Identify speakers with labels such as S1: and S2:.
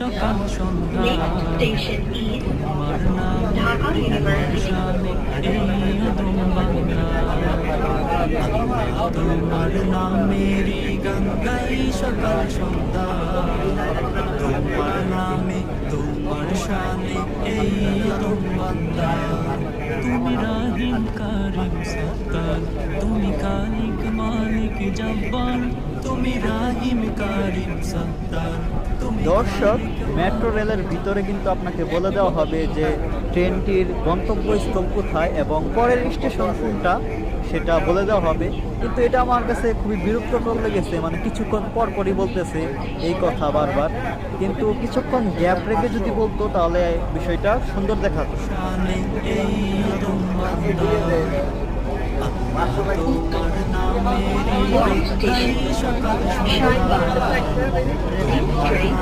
S1: সকাল সন্ধ্যা
S2: Next station is
S1: তোমার নামে
S2: Dhaka University.
S1: এই অদম বাংলা তোমার নামেরই গান গাই সকাল সন্ধ্যা তোমার নামে তোমার শানে এই অদম বাংলা তুমি রাহিম কারিম সত্তার তুমি খালিক মালিক জব্বার তুমি রাহিম কারিম সত্তার
S3: দর্শক, মেট্রো রেলের ভিতরে কিন্তু আপনাকে বলে দেওয়া হবে যে ট্রেনটির গন্তব্যস্থল কোথায় এবং পরের স্টেশন কোনটা সেটা বলে দেওয়া হবে। কিন্তু এটা আমার কাছে খুবই বিরক্তকর লেগেছে, মানে কিছুক্ষণ পর পরই বলতেছে এই কথা বারবার। কিন্তু কিছুক্ষণ গ্যাপ রেখে যদি বলতো তাহলে বিষয়টা সুন্দর দেখাতো।
S2: Next station, Shahbaz. Next train